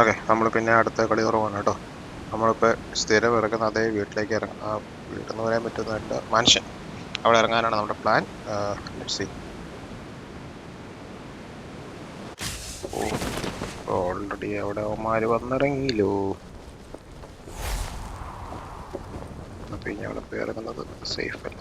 Okay, നമ്മൾ പിന്നെ അടുത്ത കളി കുറവാണ് കേട്ടോ. നമ്മളിപ്പോൾ സ്ഥിരം ഇറങ്ങുന്ന അതേ വീട്ടിലേക്ക് വീടെന്ന് പറയാൻ പറ്റുന്നതല്ല, മാൻഷൻ. അവിടെ ഇറങ്ങാനാണ് നമ്മുടെ പ്ലാൻ. Let's see. ഓൾറെഡി അവിടെ അവന്മാർ വന്നിറങ്ങിയില്ലോ. അപ്പോൾ ഇനി അവിടെ പോയി ഇറങ്ങുന്നത് സേഫ് അല്ല.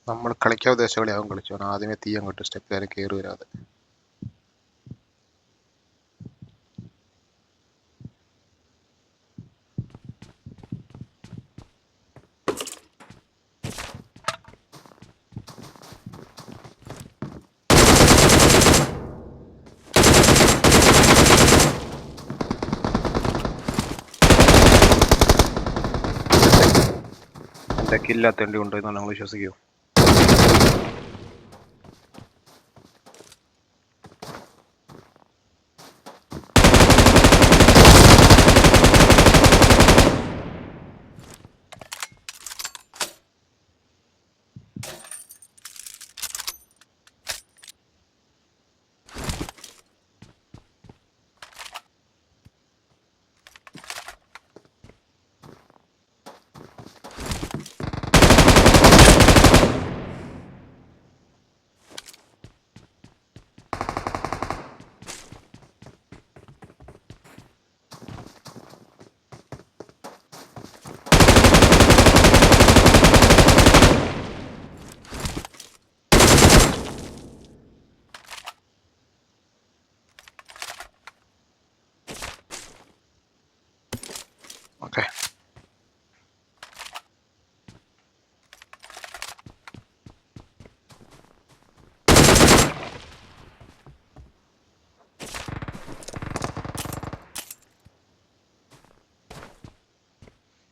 നമ്മൾ കളിക്കാൻ ഉദ്ദേശിച്ച കളിയാവും കളിച്ചു. ആദ്യമേ തീ അങ്ങോട്ട് സ്റ്റെപ്പ് കയറി കയറി വരാതെ. എൻ്റെ കില്ലാത്തേണ്ടി ഉണ്ടോ എന്നാണ് നമ്മൾ വിശ്വസിക്കുമോ? ഓക്കെ,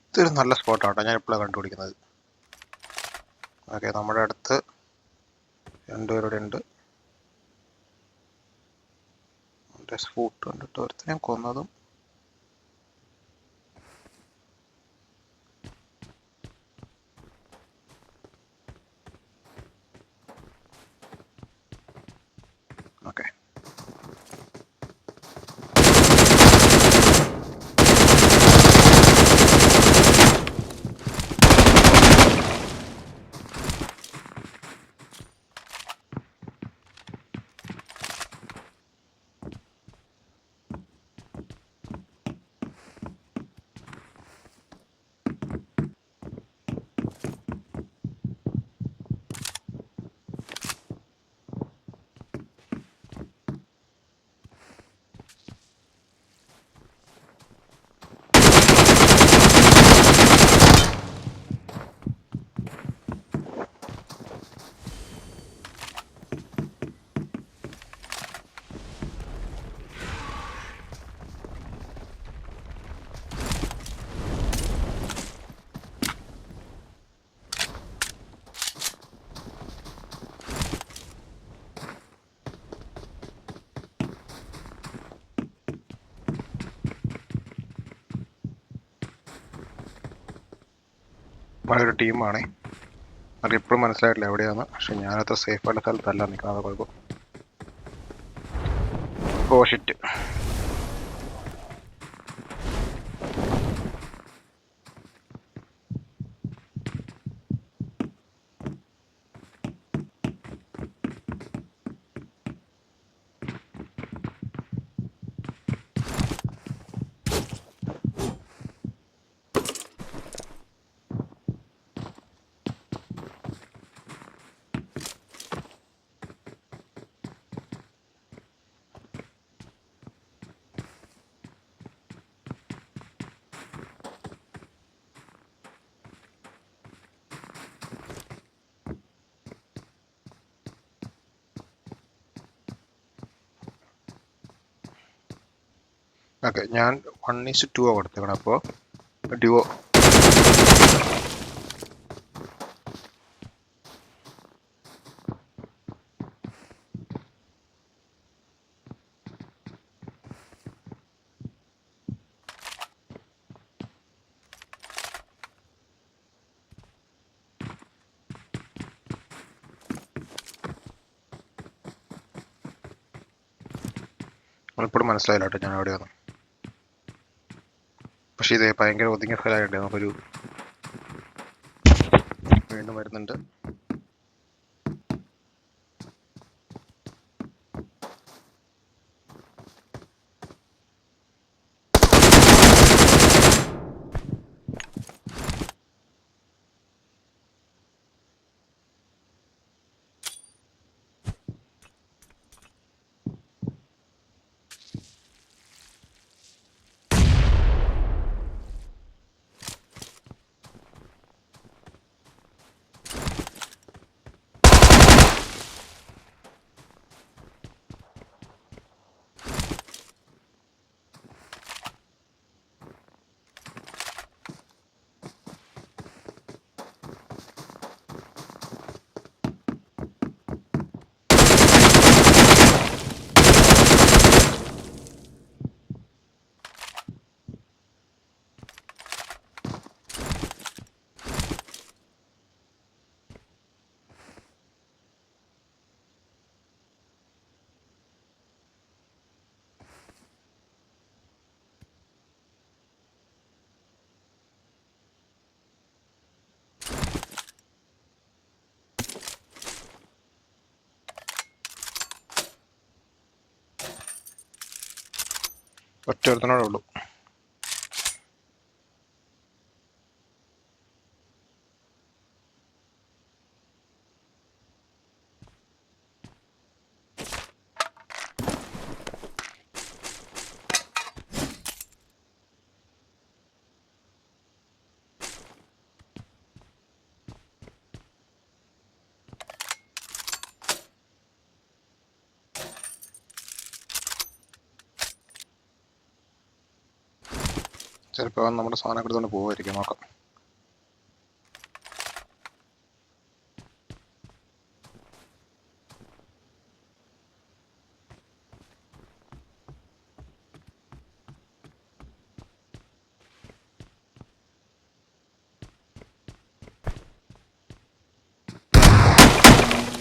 ഇതൊരു നല്ല സ്പോട്ടാട്ടോ, ഞാൻ ഇപ്പോഴാണ് കണ്ടുപിടിക്കുന്നത്. ഓക്കെ, നമ്മുടെ അടുത്ത് രണ്ടുപേരുടെ ഉണ്ട്. സ്ഫൂട്ട് കണ്ടിട്ട് ഒരുത്തനെ കൊന്നതും. ഓക്കെ, ഒരു ടീമാണ്. അതിപ്പോഴും മനസ്സിലായിട്ടില്ല എവിടെയാണ്. പക്ഷെ ഞാനത്ര സേഫ് ആയിട്ടുള്ള സ്ഥലത്തല്ല നിൽക്കുന്നത്. കുഴപ്പം. Oh shit. ഓക്കെ, ഞാൻ 1:2 കൊടുത്തേക്കണം. അപ്പോൾ ഡ്യുവോ. നമ്മളിപ്പോഴും മനസ്സിലായില്ല കേട്ടോ ഞാൻ എവിടെയാണ്. പക്ഷേ ഇത് ഭയങ്കര ഒതുങ്ങിയ സ്ഥലമായിട്ട് നമുക്കൊരു വീണ്ടും വരുന്നുണ്ട്. ഒറ്റ ഒരുത്തനോടെ ഉള്ളൂ. ചിലപ്പോൾ നമ്മുടെ സാധനം എടുത്തുകൊണ്ട് പോകുമായിരിക്കും, നോക്കാം.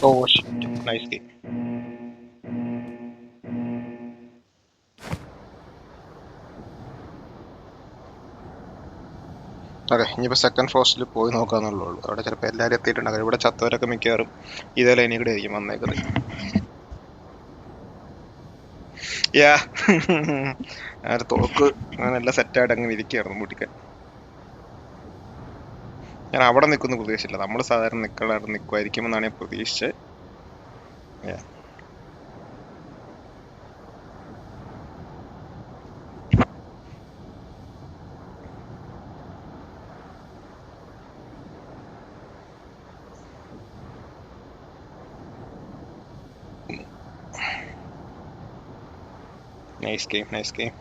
Oh shit, nice game. അതെ, ഇനിയിപ്പോൾ സെക്കൻഡ് ഫ്രോസ്റ്റിൽ പോയി നോക്കാന്നുള്ളൂ. അവിടെ ചിലപ്പോൾ എല്ലാവരും എത്തിയിട്ടുണ്ടാകും. ഇവിടെ ചത്തവരൊക്കെ മിക്കവാറും ഇതേ ലൈനിൽ കൂടെ ആയിരിക്കും വന്നേക്കുന്നത്. യാ ആ തോക്ക് അങ്ങനെല്ലാം സെറ്റായിട്ട് അങ്ങ് ഇരിക്കുകയായിരുന്നു മുട്ടിക്കാൻ. ഞാൻ അവിടെ നിൽക്കുന്നു പ്രതീക്ഷിച്ചില്ല. നമ്മൾ സാധാരണ നിൽക്കുമായിരിക്കും എന്നാണ് ഞാൻ പ്രതീക്ഷിച്ചത്. Nice game, nice game.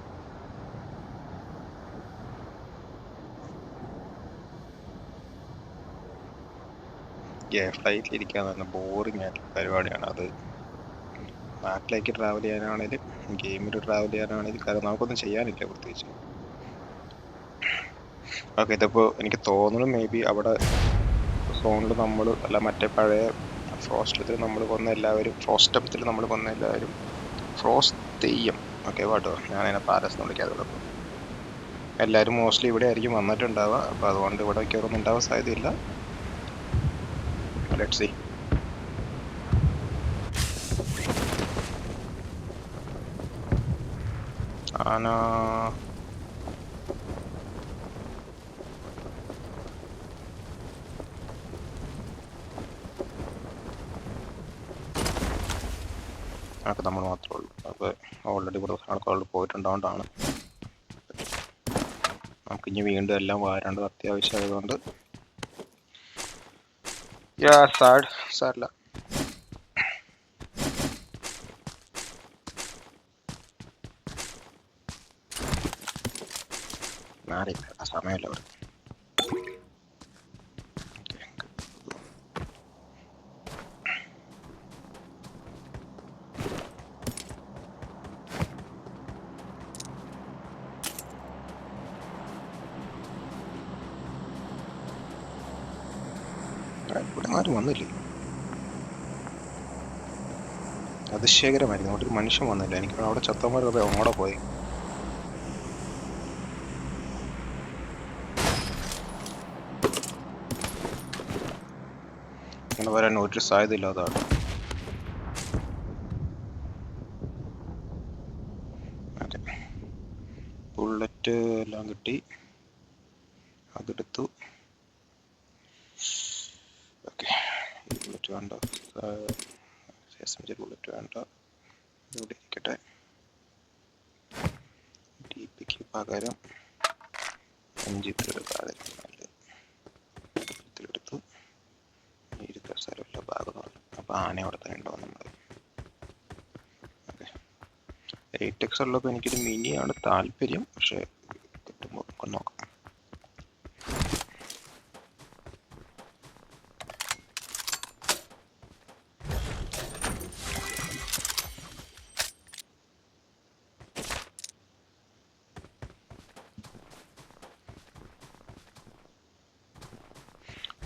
ഫ്ലൈറ്റിൽ ഇരിക്കാൻ തന്നെ ബോറിംഗ് ആയിട്ടുള്ള പരിപാടിയാണ് അത്. നാട്ടിലേക്ക് ട്രാവൽ ചെയ്യാനാണേലും ഗെയിമിൽ ട്രാവൽ ചെയ്യാനാണേലും കാര്യം നമുക്കൊന്നും ചെയ്യാനില്ല പ്രത്യേകിച്ച്. ഓക്കെ, ഇതിപ്പോൾ എനിക്ക് തോന്നുന്നു മേ ബി അവിടെ സോണിൽ നമ്മൾ അല്ല മറ്റേ പഴയ ഫ്രോസ്റ്റത്തിൽ നമ്മൾ കൊന്ന എല്ലാവരും, ഫ്രോസ്റ്റത്തിൽ നമ്മൾ കൊന്ന എല്ലാവരും ഫ്രോസ്റ്റ് തെയ്യം. ഓക്കെ വാട്ടോ, ഞാനതിനെ പാലസ് എന്ന് വിളിക്കാതെ. എല്ലാവരും മോസ്റ്റ്ലി ഇവിടെ ആയിരിക്കും വന്നിട്ടുണ്ടാവുക. അപ്പോൾ അതുകൊണ്ട് ഇവിടെ കയറൊന്നും ഉണ്ടാവാൻ സാധ്യതയില്ല. Let's see. ആന അതൊക്കെ നമ്മൾ മാത്രമേ ഉള്ളൂ. അപ്പോൾ ഓൾറെഡി ഇവിടെ ആൾക്കാർ പോയിട്ടുണ്ടാകൊണ്ടാണ് നമുക്ക് ഇനി വീണ്ടും എല്ലാം വാരാണ്ടത് അത്യാവശ്യമായതുകൊണ്ട്. സാരില്ല. മാറിയില്ല, സമയമല്ല അവിടെ. ഇവിടെ ആരും വന്നില്ലേ? അതിശയകരമായിരുന്നു. അവിടെ ഒരു മനുഷ്യൻ വന്നില്ല. എനിക്ക് അവിടെ ചത്തന്മാരൊക്കെ അങ്ങോടെ പോയി. അങ്ങനെ വരാൻ ഒരു സാധ്യത ഇല്ലാതാണ്. അതെ, ബുള്ളറ്റ് എല്ലാം കിട്ടി, അതെടുത്തു. ഓക്കെ, ഈ ബുള്ളറ്റ് വേണ്ട, ബുള്ളറ്റ് വേണ്ട, ഇവിടെ ഇരിക്കട്ടെ. DPക്ക് പകരം MG3 എടുക്കാതിരിക്കും നല്ലത്. ഇതിലെടുത്തു. ഇരിക്കാൻ സ്ഥലമില്ല, ഭാഗമാണ്. അപ്പോൾ ആന അവിടെ തന്നെ ഉണ്ടാവും നമ്മൾ. ഓക്കെ, 8X ഉള്ളപ്പോൾ എനിക്കൊരു മിനിയാണ് താല്പര്യം, പക്ഷേ കിട്ടുമ്പോൾ നമുക്ക് നോക്കാം.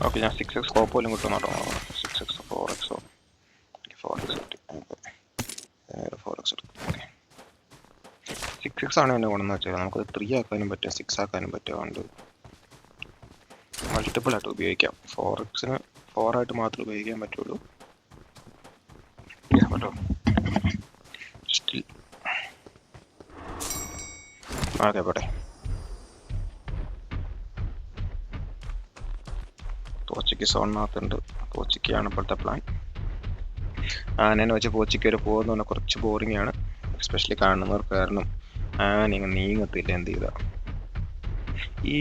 ഓക്കെ, ഞാൻ 6X സ്കോപ്പ് പോലും കിട്ടുന്നുണ്ടോ? 6X 4X 4X കിട്ടി. 4X എടുക്കും. ഓക്കെ, 6X ആണ് എന്നെ കൊണ്ടെന്ന് വെച്ചാൽ നമുക്ക് 3 ആക്കാനും പറ്റും, 6 ആക്കാനും പറ്റും. അതുകൊണ്ട് മൾട്ടിപ്പിൾ ആയിട്ട് ഉപയോഗിക്കാം. 4Xന് 4 ആയിട്ട് മാത്രമേ ഉപയോഗിക്കാൻ പറ്റുള്ളൂ കേട്ടോ. സ്റ്റിൽ ഓക്കെ, പോട്ടെ. പോച്ചിക്ക് സോണിനകത്തുണ്ട്. പോച്ചിക്കാണ് ഇപ്പോഴത്തെ പ്ലാൻ. ആനേനെ വെച്ച് പോച്ചിക്ക് വരെ പോകുന്ന പറഞ്ഞാൽ കുറച്ച് ബോറിംഗ് ആണ്, എസ്പെഷ്യലി കാണുന്നവർക്ക്. കാരണം ആന നീങ്ങത്തില്ല എന്ത് ചെയ്താ. ഈ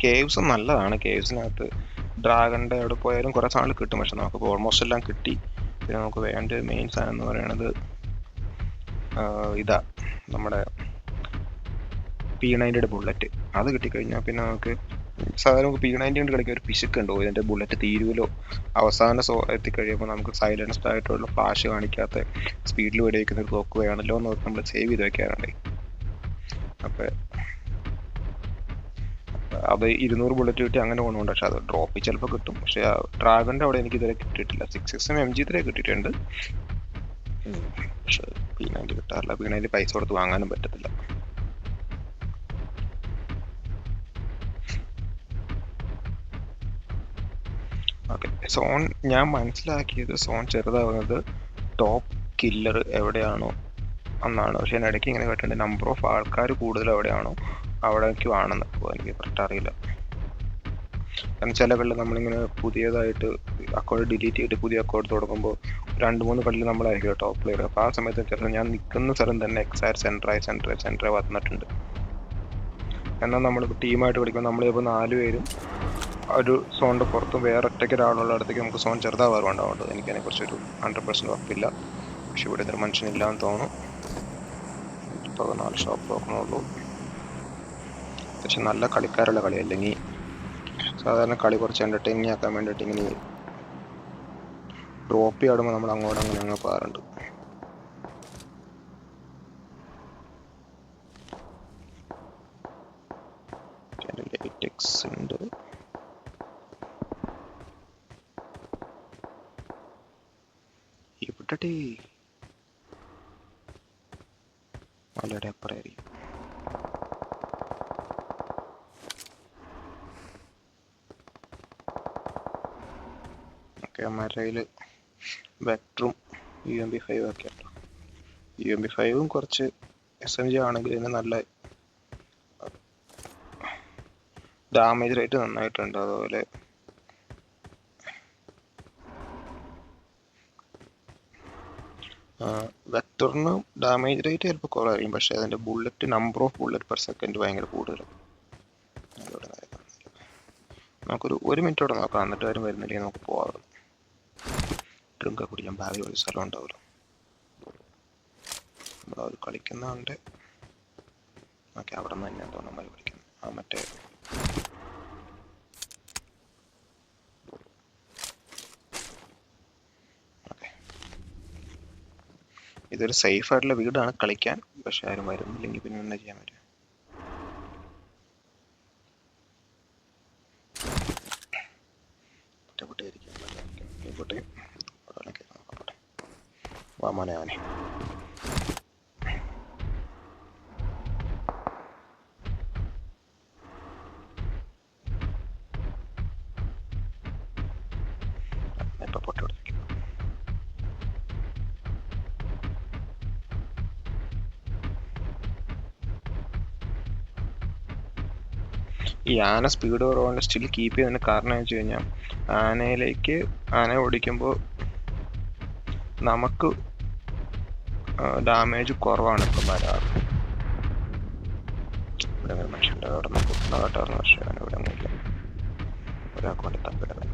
കേവ്സ് നല്ലതാണ്. കേവ്സിനകത്ത് ഡ്രാഗണിൻ്റെ അവിടെ പോയാലും കുറേ സാധനങ്ങൾ കിട്ടും, പക്ഷെ നമുക്ക് ഓൾമോസ്റ്റ് എല്ലാം കിട്ടി. പിന്നെ നമുക്ക് വേണ്ട മെയിൻ സാധനം എന്ന് പറയുന്നത് ഇതാ, നമ്മുടെ P90 ബുള്ളറ്റ്. അത് കിട്ടിക്കഴിഞ്ഞാൽ പിന്നെ നമുക്ക് സാധാരണ നമുക്ക് P90 കൊണ്ട് കളിക്കാൻ ഒരു പിശുക്കുണ്ടോ, ഇതിൻ്റെ ബുള്ളറ്റ് തീരുവല്ലോ. അവസാന എത്തിക്കഴിയുമ്പോൾ നമുക്ക് സൈലൻസ്ഡ് ആയിട്ടുള്ള ഫ്ലാഷ് കാണിക്കാത്ത സ്പീഡിൽ വെടിവെക്കുന്ന ഒരു തോക്ക് വേണമല്ലോ എന്ന് നമ്മൾ സേവ് ചെയ്ത് വെക്കാറുണ്ട്. അപ്പം അത് 200 ബുള്ളറ്റ് കിട്ടി അങ്ങനെ കൊണ്ടുപോകും. പക്ഷെ അത് ഡ്രോപ്പിൽ ചിലപ്പോൾ കിട്ടും, പക്ഷെ ഡ്രാഗണിൻ്റെ അവിടെ എനിക്ക് ഇതുവരെ കിട്ടിയിട്ടില്ല. 6Xും MG3 കിട്ടിയിട്ടുണ്ട്, പക്ഷെ P90 കിട്ടാറില്ല. P90 പൈസ കൊടുത്ത് വാങ്ങാനും പറ്റത്തില്ല. ഓക്കെ, സോൺ ഞാൻ മനസ്സിലാക്കിയത് സോൺ ചെറുതാവുന്നത് ടോപ്പ് കില്ലർ എവിടെയാണോ എന്നാണ്. പക്ഷെ ഞാൻ ഇടയ്ക്ക് ഇങ്ങനെ കേട്ടിട്ടുണ്ട് നമ്പർ ഓഫ് ആൾക്കാർ കൂടുതൽ എവിടെയാണോ അവിടേക്കും ആണെന്ന്. അപ്പോൾ എനിക്ക് കറക്റ്റ് അറിയില്ല. കാരണം ചില കളിൽ നമ്മളിങ്ങനെ പുതിയതായിട്ട് അക്കൗണ്ട് ഡിലീറ്റ് ചെയ്തിട്ട് പുതിയ അക്കൗണ്ട് തുടങ്ങുമ്പോൾ 2-3 കളിൽ നമ്മളായിരിക്കും ടോപ്പ് പ്ലെയർ. അപ്പോൾ ആ സമയത്ത് ചിലപ്പോൾ ഞാൻ നിൽക്കുന്ന സ്ഥലം തന്നെ എക്സാക്ട് സെൻറ്ററായി വന്നിട്ടുണ്ട്. എന്നാൽ നമ്മളിപ്പോൾ ടീമായിട്ട് കളിക്കുമ്പോൾ നമ്മളിപ്പോൾ 4 പേരും ഒരു സോണിൻ്റെ പുറത്തും വേറെ ഒറ്റയ്ക്ക് ഒരാളുള്ള അടുത്തേക്ക് നമുക്ക് സോൺ ചെറുതാവാറുണ്ടാവുണ്ട്. എനിക്കതിനെക്കുറിച്ചൊരു 100% ഉറപ്പില്ല. പക്ഷെ ഇവിടെ ഇതൊരു മനുഷ്യനില്ലാന്ന് തോന്നുന്നു. 14 ഷോപ്പ് നോക്കണുള്ളൂ. പക്ഷെ നല്ല കളിക്കാരുള്ള കളി, അല്ലെങ്കിൽ സാധാരണ കളി കുറച്ച് എൻ്റർടൈനിങ് ആക്കാൻ വേണ്ടിയിട്ട് ഇങ്ങനെ ഡ്രോപ്പ് ആടുമ്പോൾ നമ്മൾ അങ്ങോട്ട് അങ്ങനെ പോകാറുണ്ട്. ഉണ്ട്. ഇവിടെ മലയുടെ അപ്പുറമായിരിക്കും. ഓക്കെ, മരയിൽ വെക്ടറും UMP5 ഒക്കെ ഉണ്ടോ. UMP5ഉം കുറച്ച് SMG ആണെങ്കിൽ ഇതിന് നല്ല ഡാമേജ് റേറ്റ് നന്നായിട്ടുണ്ട്. അതുപോലെ വെക്ടറിന് ഡാമേജ് റേറ്റ് ചിലപ്പോൾ കുറവായിരിക്കും, പക്ഷേ അതിൻ്റെ bullet number of bullet per second ഭയങ്കര കൂടുതലാണ്. നമുക്കൊരു 1 മിനിറ്റോടെ നോക്കാം, എന്നിട്ട് ആരും വരുന്നില്ലെങ്കിൽ നമുക്ക് പോകാം. ഡ്രിങ്ക കുടിക്കാൻ ഭാവി ഒരു സ്ഥലം ഉണ്ടാവുമല്ലോ. നമ്മളവർ കളിക്കുന്നുണ്ട്. ഓക്കെ, അവിടെ നിന്ന് തന്നെയാണ് തോന്നുന്നത് കളിക്കുന്നത്. മറ്റേ ഇതൊരു സേഫ് ആയിട്ടുള്ള വീടാണ് കളിക്കാൻ, പക്ഷെ ആരും വരുന്നില്ലെങ്കിൽ പിന്നെ എന്താ ചെയ്യാൻ പറ്റും. മോനെ അവനെ ഇപ്പൊ പൊട്ടി കൊടുത്തിരിക്കും. ഈ ആന സ്പീഡ് കുറവുകൊണ്ട് സ്റ്റിൽ കീപ്പ് ചെയ്യുന്നതിന് കാരണം എന്ന് വെച്ച് കഴിഞ്ഞാൽ ആന ഓടിക്കുമ്പോൾ നമുക്ക് ഡാമേജ് കുറവാണ് ഇപ്പം വരാറ്. ഇവിടെ അങ്ങനെ മനുഷ്യൻ്റെ അവിടെ നിന്ന് പൊട്ടുന്ന കാട്ടാറുന്ന പക്ഷേ അവൻ ഇവിടെ ഒന്നുമില്ല. ഒരാൾക്ക് വേണ്ടി തപ്പിടാൻ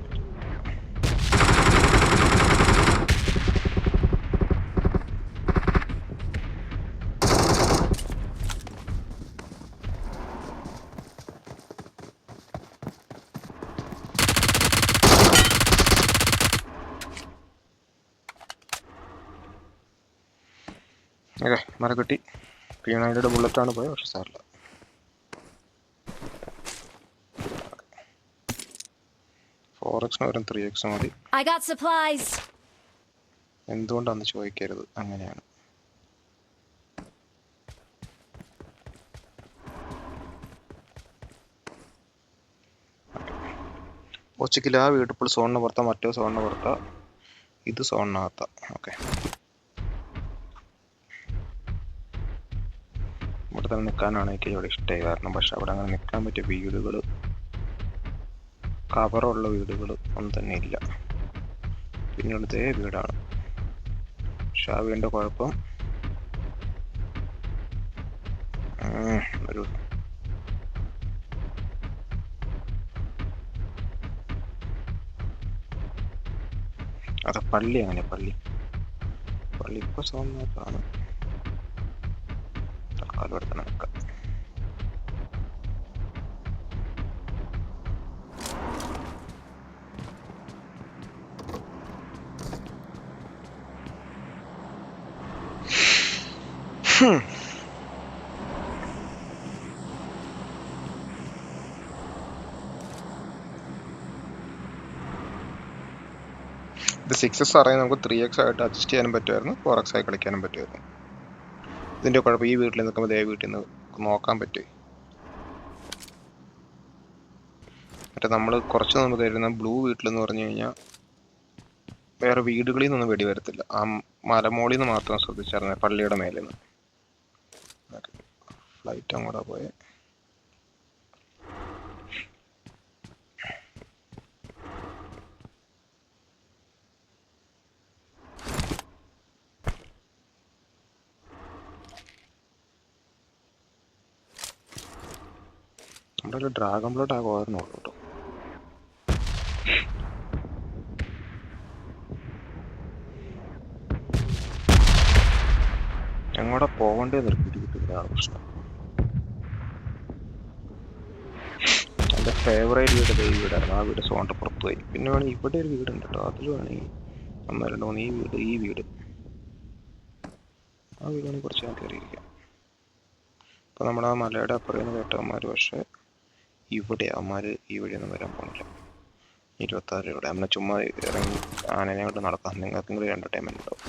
ഓക്കെ. മരക്കെട്ടി P90 ബുള്ളറ്റാണ് പോയത്, പക്ഷെ സാറില്ല. 4x വരും 3x മതി. എന്തുകൊണ്ടാന്ന് ചോദിക്കരുത്, അങ്ങനെയാണ്. ഒച്ചക്കില്ല ആ വീട് ഇപ്പോൾ സോണിന് പുറത്താ, മറ്റോ സോണിന് പുറത്താ, ഇത് സോണിനകത്താ. ഓക്കെ, ഇവിടെ തന്നെ നിൽക്കാനാണ് എനിക്ക് ഇവിടെ ഇഷ്ടമായി. കാരണം പക്ഷെ അവിടെ അങ്ങനെ നിൽക്കാൻ പറ്റിയ വീടുകൾ, കവറുള്ള വീടുകൾ ഒന്നും തന്നെ ഇല്ല. പിന്നെ ഇവിടുത്തെ വീടാണ്. പക്ഷെ ആ വീടിൻ്റെ കുഴപ്പം ഒരു അതെ പള്ളി, അങ്ങനെ പള്ളി ഇപ്പോൾ സോമനാഥാണ്. തൽക്കാലം ഇവിടെ തന്നെ നിൽക്കാം. ഇത് 6x അറിയാൻ നമുക്ക് 3x ആയിട്ട് അഡ്ജസ്റ്റ് ചെയ്യാനും പറ്റുമായിരുന്നു, 4x ആയി കളിക്കാനും പറ്റുമായിരുന്നു. ഇതിൻ്റെ കുഴപ്പം ഈ വീട്ടിൽ നിൽക്കുമ്പോൾ ദേ വീട്ടിൽ നിന്ന് നോക്കാൻ പറ്റും. മറ്റേ നമ്മൾ കുറച്ച് മുമ്പ് കയറുന്ന ബ്ലൂ വീട്ടിലെന്ന് പറഞ്ഞു കഴിഞ്ഞാൽ വേറെ വീടുകളിൽ നിന്നൊന്നും വെടി വരത്തില്ല. ആ മലമോളിൽ നിന്ന് മാത്രം ശ്രദ്ധിച്ചായിരുന്നു, പള്ളിയുടെ മേലിൽ നിന്ന്. ഫ്ലൈറ്റ് അങ്ങോട്ടാ പോയെ. നമ്മുടെ ഡ്രാഗൺ ബ്ലഡ് ആകുമായിരുന്നു കേട്ടോ. എങ്ങോട്ടാ പോകണ്ടേ നിർത്തിയിട്ടാണ് പ്രശ്നം. എൻ്റെ ഫേവറേറ്റ് വീട് ഈ വീടായിരുന്നു. ആ വീട് സോണിൻ്റെ പുറത്ത് പോയി. പിന്നെ വേണമെങ്കിൽ ഇവിടെ ഒരു വീടുണ്ട് കേട്ടോ, അതിൽ വേണമെങ്കിൽ 1 2 3 ഈ വീട് ആ വീടാണെങ്കിൽ കുറച്ച് ഞാൻ കയറിയിരിക്കാം. അപ്പോൾ നമ്മുടെ ആ മലയുടെ അപ്പുറം കേട്ടവന്മാർ, പക്ഷേ ഇവിടെ അവന്മാർ ഈ വഴിയൊന്നും വരാൻ പോണില്ല. 26 ഇവിടെ നമ്മൾ ചുമ്മാ ഇറങ്ങി ആനനെ കൊണ്ട് നടക്കാം. നിങ്ങൾക്ക് ഇങ്ങനെ എൻ്റർടൈൻമെൻറ്റ് ഉണ്ടാവും.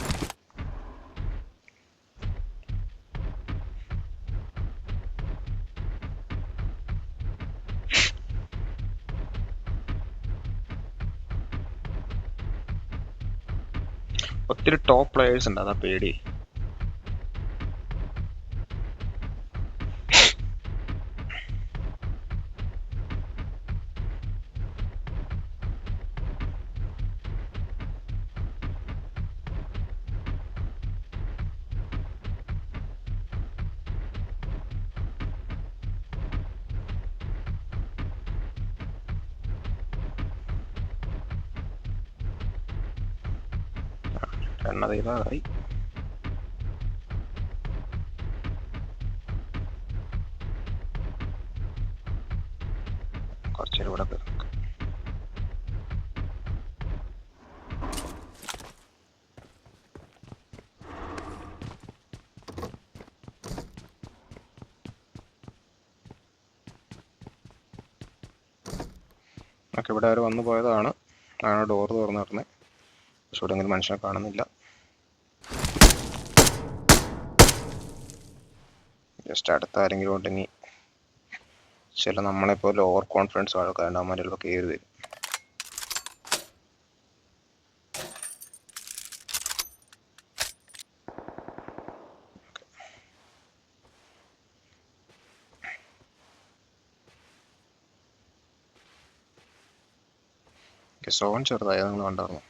ഒത്തിരി ടോപ്പ് പ്ലെയേഴ്സ് ഉണ്ട്, അതാ പേടി. എണ്ണ തീരാറായി. കുറച്ചേരം ഇവിടെ നിൽക്കാം. ഒക്കെ ഇവിടെ ആരും വന്നു പോയതാണ്. ആണ് ഡോർ തുറന്നു കിടന്നത്. പക്ഷെ ഇവിടെ അങ്ങനെ മനുഷ്യനെ കാണുന്നില്ല. ജസ്റ്റ് അടുത്ത ആരെങ്കിലും ഉണ്ടെങ്കിൽ ചില നമ്മളെപ്പോലെ ഓവർ കോൺഫിഡൻസ് ആൾക്കാരുണ്ട്, അവന്മാർ ചിലപ്പോൾ കയറി വരും. സോൺ ചെറുതായി നിങ്ങൾ കണ്ടായിരുന്നു.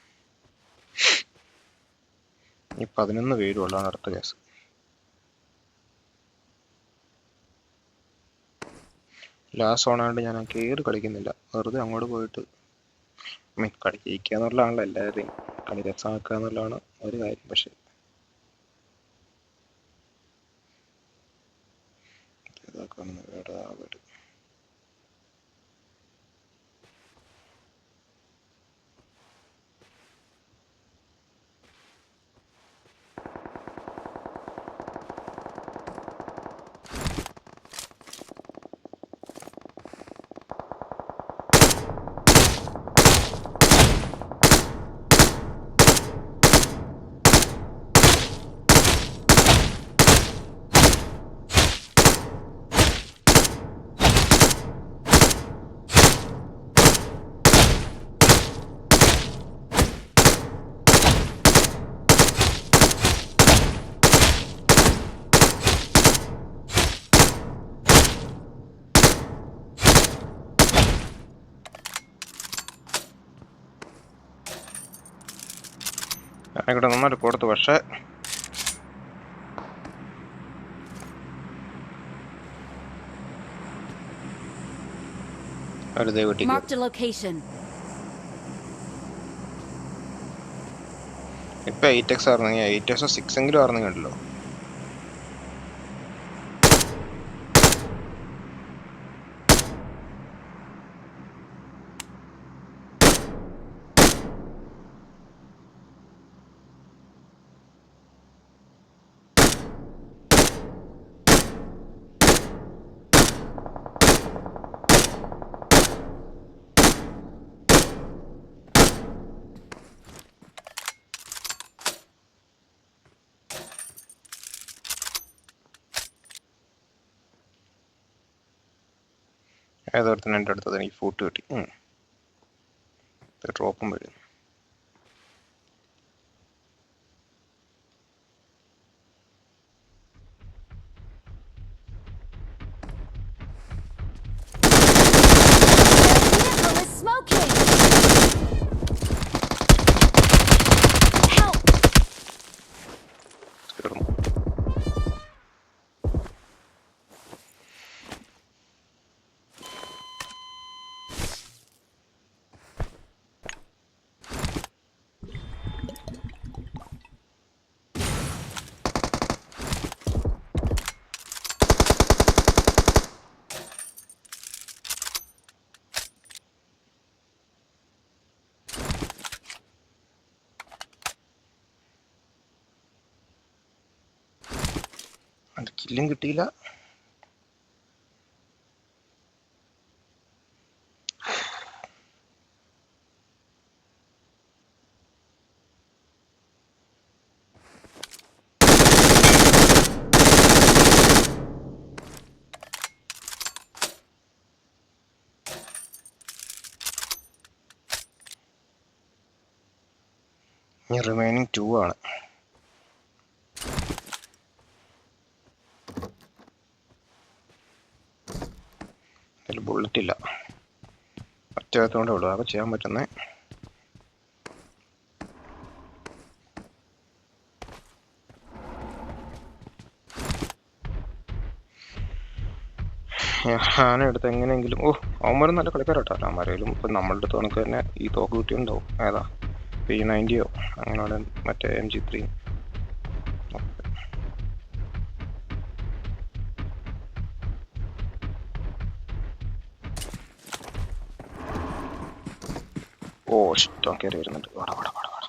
ഈ 11 പേരുള്ളതാണ് അടുത്ത കേസ്. ലാസ്റ്റ് സോണാണ്ട് ഞാൻ കയറി കളിക്കുന്നില്ല, വെറുതെ അങ്ങോട്ട് പോയിട്ട് കളി ജയിക്കുക എന്നുള്ളതാണല്ലോ എല്ലാവരുടെയും, കളി രസമാക്കുക എന്നുള്ളതാണ് ഒരു കാര്യം. പക്ഷെ ഞാനിവിടെ നന്നായിട്ട് കൊടുത്തു, പക്ഷെ വെറുതെ വീട്ടിൽ ഇപ്പൊ 8x ആയിരുന്നെങ്കിൽ 8x 6 എങ്കിലും ആയിരുന്നെങ്കിൽ ഉണ്ടല്ലോ. ഏതോടത്തിന് എൻ്റെ അടുത്തത് എനിക്ക് ഫൂട്ട് കിട്ടി. ഡ്രോപ്പും വരും. കില്ലും കിട്ടിയില്ല. ഇനി റിമൈനിങ് 2 ആണ്. അതിൽ ബുള്ളറ്റ് ഇല്ല, ഒറ്റത്തോണ്ടേ ഉള്ളൂ അതൊക്കെ ചെയ്യാൻ പറ്റുന്നത്. ഞാനെടുത്ത് എങ്ങനെയെങ്കിലും അവന്മാരും നല്ല കളിക്കാരട്ടോ. അവന്മാരേലും ഇപ്പം നമ്മളുടെ അടുത്ത് കണക്ക് തന്നെ ഈ തോക്ക് കിട്ടിയുണ്ടാവും. ഏതാ P90 അങ്ങനെയുള്ള മറ്റേ MG3. ഇഷ്ടം കയറി വരുന്നുണ്ട്. വാടാ വാടാ വാടാ വാടാ.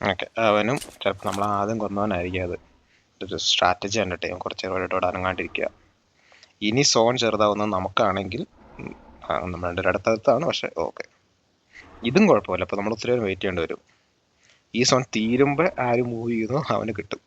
ഓക്കെ, അവനും ചിലപ്പോൾ നമ്മൾ ആദ്യം കൊന്നവനായിരിക്കും. അത് ഒരു സ്ട്രാറ്റജി കണ്ടിട്ട് കുറച്ച് നേരം അനങ്ങാണ്ടിരിക്കുക. ഇനി സോൺ ചെറുതാവുന്നത് നമുക്കാണെങ്കിൽ നമ്മൾ രണ്ടുപേരും അടുത്തടുത്താണ്. പക്ഷെ ഓക്കെ, ഇതും കുഴപ്പമില്ല. അപ്പോൾ നമ്മൾ ഒത്തിരി നേരം വെയിറ്റ് ചെയ്യേണ്ടി വരും. ഈ സോൺ തീരുമ്പോൾ ആര് മൂവ് ചെയ്യുന്നു അവന് കിട്ടും.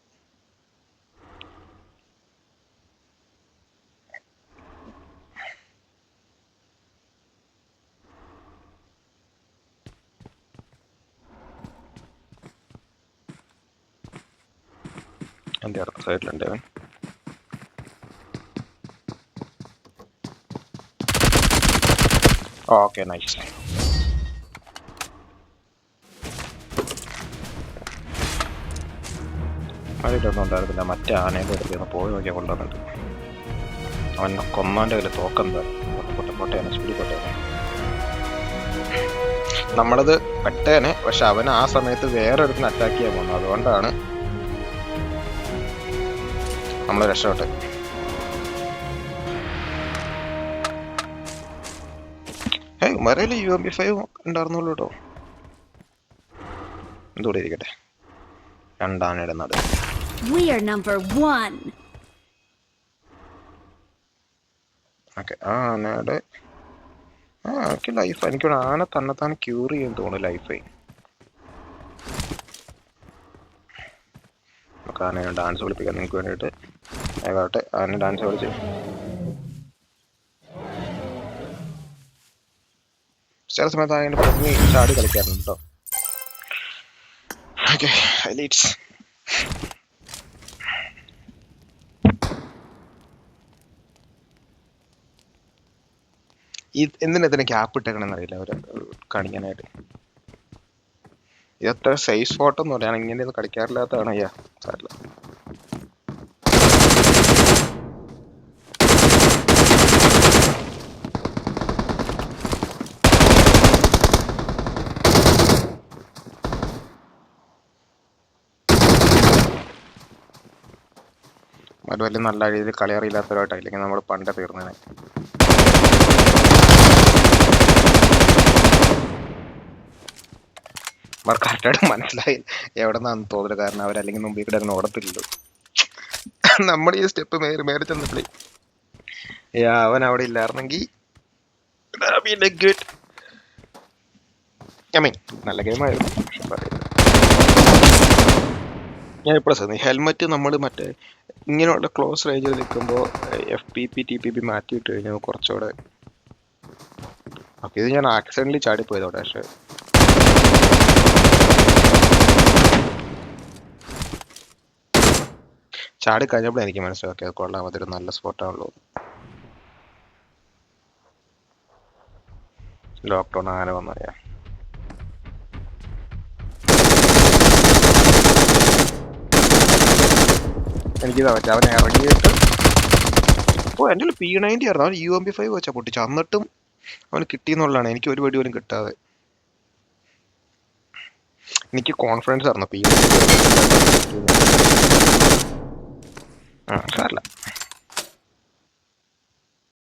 എൻ്റെ അടുത്ത സൈഡിലുണ്ട് അവൻ. Okay, nice. അതിലൊന്നും ഉണ്ടായിരുന്നില്ല. മറ്റേ ആനയുടെ അടുത്ത് പോയി നോക്കിയാൽ കൊണ്ടുവന്നിട്ട് അവൻ കൊന്നാൻ്റെ കയ്യിൽ തോക്കെന്താ പൊട്ടയാണ്, സ്പീഡിൽ പൊട്ടയാണ്. നമ്മളത് പെട്ടേനെ, പക്ഷെ അവൻ ആ സമയത്ത് വേറെ അടുത്ത് അറ്റാക്ക് ചെയ്യാൻ പോകുന്നു. അതുകൊണ്ടാണ് നമ്മൾ രക്ഷപ്പെട്ടെ. മരയിൽ UMP5 ഉണ്ടായിരുന്നുള്ളൂ കേട്ടോ. എന്തൂടെ ഇരിക്കട്ടെ. രണ്ടാനയുടെ നട. ഓക്കെ, ആ ആനയുടെ എനിക്ക് ലൈഫ്, എനിക്കിവിടെ ആന തന്നെത്താൻ ക്യൂർ ചെയ്യാൻ തോന്നുന്നു ലൈഫായി. നമുക്ക് ആനയെ ഡാൻസ് കളിപ്പിക്കാം നിങ്ങൾക്ക് വേണ്ടിയിട്ട്. ആയിക്കോട്ടെ, ആന ഡാൻസ് കളിച്ച് ചില സമയത്ത് അതിൻ്റെ പൊങ്ങി ചാടി കളിക്കാറുണ്ട് കേട്ടോ. Okay, highlights. എന്തിനെ ഗ്യാപ്പ് ഇട്ടേക്കണമെന്ന് അറിയില്ല അവർ കാണിക്കാനായിട്ട്. ഇതത്ര സൈസ് ഫോട്ടോ എന്ന് പറയാൻ ഇങ്ങനെയൊന്നും കളിക്കാറില്ലാത്തതാണ്. അയ്യാ സാറില്ല. അത് വലിയ നല്ല രീതിയിൽ കളി അറിയില്ലാത്തവരായിട്ടാണ്, ഇല്ലെങ്കിൽ നമ്മൾ പണ്ടേ തീർന്നേനെ. അവർ കറക്റ്റായിട്ട് മനസ്സിലായി എവിടെ നിന്നാന്ന് തോന്നില്ല. കാരണം അവരല്ലെങ്കിൽ മുമ്പിൽ കൂടെ അങ്ങനെ ഓടത്തില്ലല്ലോ. നമ്മൾ ഈ സ്റ്റെപ്പ് മേറി ചെന്നപ്പോഴേ അവൻ അവിടെ ഇല്ലായിരുന്നെങ്കിൽ നല്ല ഗെയിമായിരുന്നു. ഞാൻ ഇപ്പോഴും ശ്രദ്ധിച്ചു, ഹെൽമെറ്റ് നമ്മൾ മറ്റേ ഇങ്ങനെയുള്ള ക്ലോസ് റേഞ്ചിൽ നിൽക്കുമ്പോൾ FPP TPP മാറ്റിയിട്ട് കഴിഞ്ഞാൽ കുറച്ചുകൂടെ ഓക്കെ. ഇത് ഞാൻ ആക്സിഡൻ്റലി ചാടിപ്പോയതോടെ. പക്ഷെ ചാടി കഴിഞ്ഞപ്പോൾ എനിക്ക് മനസ്സിലാക്കി അത് കൊള്ളാം, അതൊരു നല്ല സ്പോട്ടാണുള്ളൂ. ലോക്ക്ഡൗൺ അങ്ങനെ വന്നറിയാ. എനിക്കിതാ പറ്റുക, അവൻ ഇറങ്ങിയിട്ട് എൻ്റെ P90 ആയിരുന്നു. അവൻ UMP5 വെച്ചാൽ പൊട്ടിച്ചു. എന്നിട്ടും അവന് കിട്ടിയെന്നുള്ളതാണ്. എനിക്ക് ഒരു വെടി പോലും കിട്ടാതെ. എനിക്ക് കോൺഫിഡൻസ് ആയിരുന്നു P90. സാരമില്ല.